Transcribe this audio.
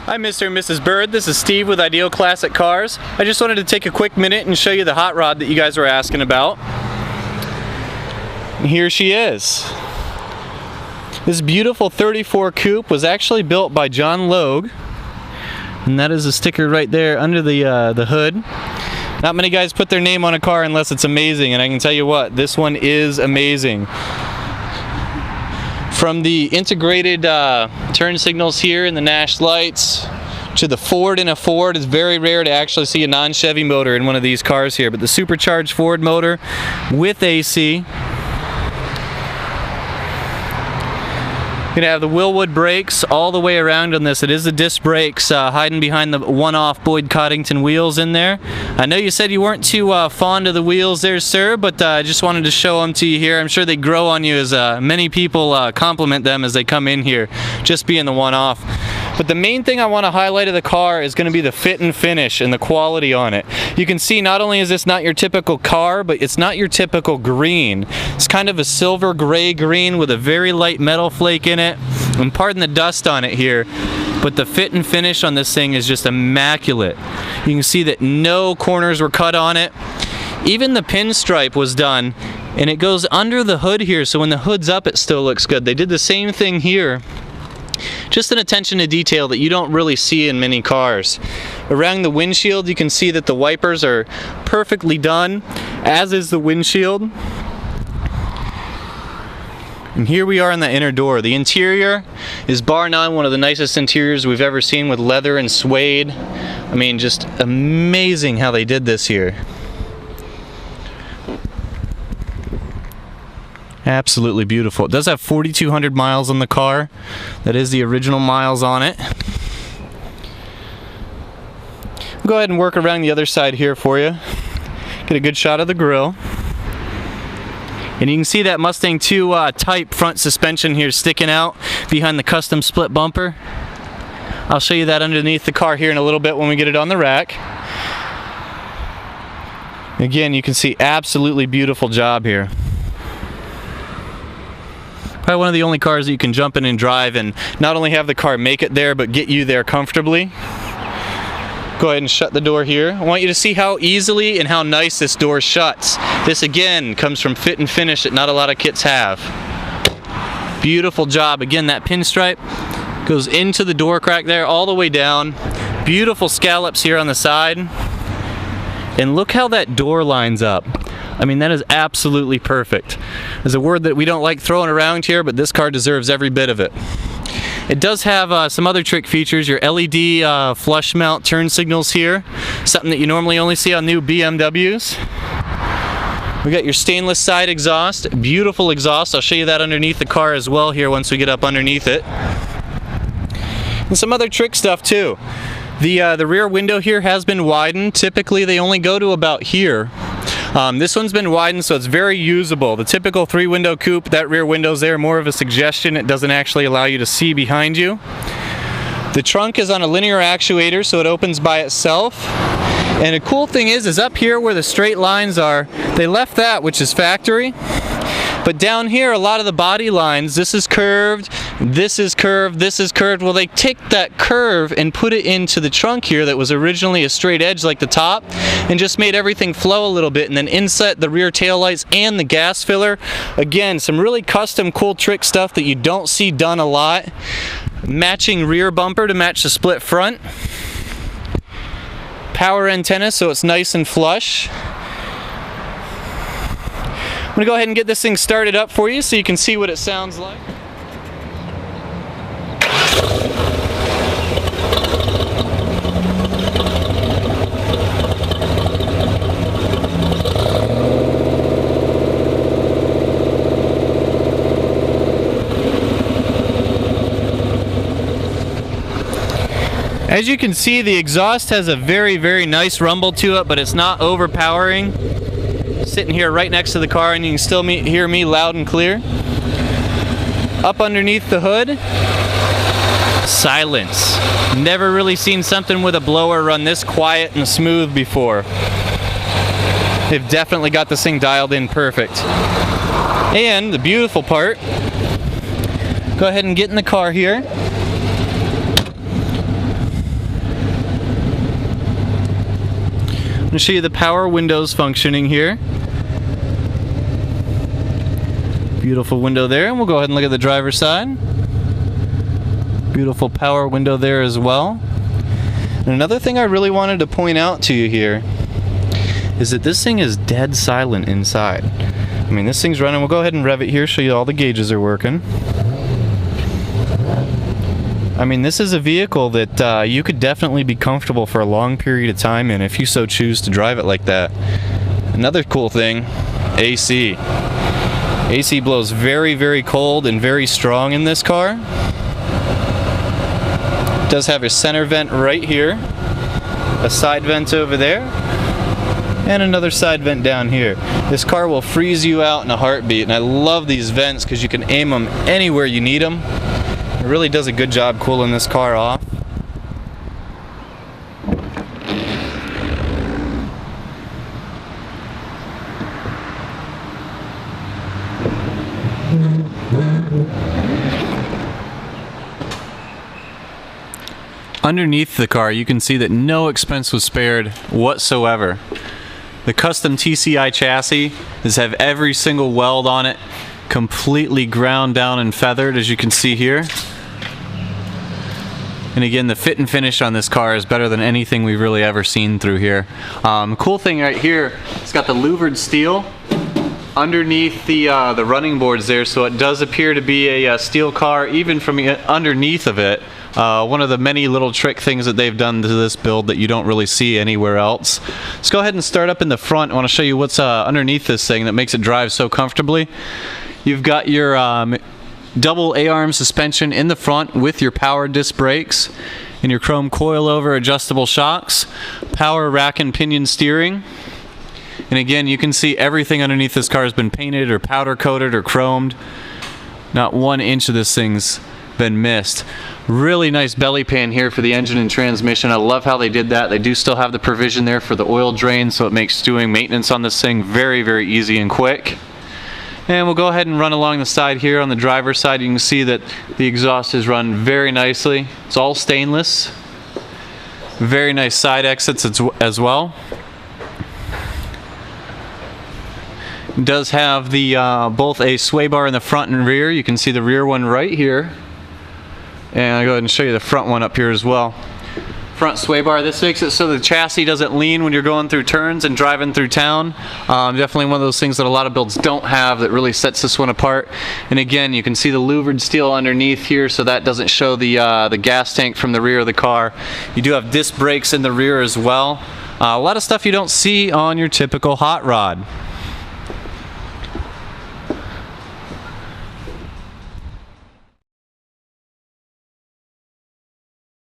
Hi Mr. and Mrs. Bird, this is Steve with Ideal Classic Cars. I just wanted to take a quick minute and show you the hot rod that you guys were asking about. And here she is. This beautiful 34 coupe was actually built by John Logue, and that is a sticker right there under the hood. Not many guys put their name on a car unless it's amazing, and I can tell you what, this one is amazing. From the integrated turn signals here and the Nash lights to the Ford in a Ford, it's very rare to actually see a non-Chevy motor in one of these cars here, but the supercharged Ford motor with AC. Gonna have the Willwood brakes all the way around on this. It is the disc brakes hiding behind the one-off Boyd Coddington wheels in there. I know you said you weren't too fond of the wheels there, sir, but I just wanted to show them to you here. I'm sure they grow on you as many people compliment them as they come in here, just being the one-off. But the main thing I want to highlight of the car is going to be the fit and finish and the quality on it. You can see not only is this not your typical car, but it's not your typical green. It's kind of a silver gray green with a very light metal flake in it. And pardon the dust on it here, but the fit and finish on this thing is just immaculate. You can see that no corners were cut on it. Even the pinstripe was done, and it goes under the hood here, so when the hood's up it still looks good. They did the same thing here. Just an attention to detail that you don't really see in many cars. Around the windshield you can see that the wipers are perfectly done, as is the windshield. And here we are in the inner door. The interior is bar none one of the nicest interiors we've ever seen, with leather and suede. I mean, just amazing how they did this here. Absolutely beautiful. It does have 4,200 miles on the car. That is the original miles on it. I'll go ahead and work around the other side here for you. Get a good shot of the grille. And you can see that Mustang 2 type front suspension here sticking out behind the custom split bumper. I'll show you that underneath the car here in a little bit when we get it on the rack. Again, you can see absolutely beautiful job here. Probably one of the only cars that you can jump in and drive and not only have the car make it there, but get you there comfortably. Go ahead and shut the door here. I want you to see how easily and how nice this door shuts. This again comes from fit and finish that not a lot of kits have. Beautiful job. Again, that pinstripe goes into the door crack there all the way down. Beautiful scallops here on the side. And look how that door lines up. I mean, that is absolutely perfect. There's a word that we don't like throwing around here, but this car deserves every bit of it. It does have some other trick features, your LED flush mount turn signals here, something that you normally only see on new BMWs. We got your stainless side exhaust, beautiful exhaust. I'll show you that underneath the car as well here once we get up underneath it. And some other trick stuff too. The rear window here has been widened. Typically they only go to about here. This one's been widened, so it's very usable. The typical 3-window coupe, that rear window's there, more of a suggestion. It doesn't actually allow you to see behind you. The trunk is on a linear actuator, so it opens by itself. And a cool thing is up here where the straight lines are, they left that, which is factory. But down here, a lot of the body lines, this is curved, this is curved, this is curved. Well, they take that curve and put it into the trunk here that was originally a straight edge like the top, and just made everything flow a little bit, and then inset the rear taillights and the gas filler. Again, some really custom cool trick stuff that you don't see done a lot. Matching rear bumper to match the split front. Power antenna so it's nice and flush. I'm going to go ahead and get this thing started up for you so you can see what it sounds like. As you can see, the exhaust has a very, very nice rumble to it, but it's not overpowering. Sitting here right next to the car, and you can still hear me loud and clear. Up underneath the hood, silence. Never really seen something with a blower run this quiet and smooth before. They've definitely got this thing dialed in perfect. And the beautiful part, go ahead and get in the car here. I'm going to show you the power windows functioning here. Beautiful window there, and we'll go ahead and look at the driver's side. Beautiful power window there as well. And another thing I really wanted to point out to you here is that this thing is dead silent inside. I mean, this thing's running. We'll go ahead and rev it here, show you all the gauges are working. I mean, this is a vehicle that you could definitely be comfortable for a long period of time in if you so choose to drive it like that. Another cool thing, AC. AC blows very, very cold and very strong in this car. It does have a center vent right here, a side vent over there, and another side vent down here. This car will freeze you out in a heartbeat, and I love these vents because you can aim them anywhere you need them. It really does a good job cooling this car off. Underneath the car, you can see that no expense was spared whatsoever. The custom Tci chassis does have every single weld on it completely ground down and feathered, as you can see here. And again, the fit and finish on this car is better than anything we've really ever seen through here. Cool thing right here, it's got the louvered steel underneath the running boards there, so it does appear to be a steel car even from underneath of it. One of the many little trick things that they've done to this build that you don't really see anywhere else. Let's go ahead and start up in the front. I want to show you what's underneath this thing that makes it drive so comfortably. You've got your double A-arm suspension in the front with your power disc brakes and your chrome coilover adjustable shocks, power rack and pinion steering. And again, you can see everything underneath this car has been painted or powder coated or chromed. Not 1 inch of this thing's been missed. Really nice belly pan here for the engine and transmission. I love how they did that. They do still have the provision there for the oil drain, so it makes doing maintenance on this thing very, very easy and quick. And we'll go ahead and run along the side here. On the driver's side, you can see that the exhaust is run very nicely. It's all stainless. Very nice side exits as well. It does have the both a sway bar in the front and rear. You can see the rear one right here. And I'll go ahead and show you the front one up here as well. Front sway bar. This makes it so the chassis doesn't lean when you're going through turns and driving through town. Definitely one of those things that a lot of builds don't have that really sets this one apart. And again, you can see the louvered steel underneath here, so that doesn't show the gas tank from the rear of the car. You do have disc brakes in the rear as well. A lot of stuff you don't see on your typical hot rod.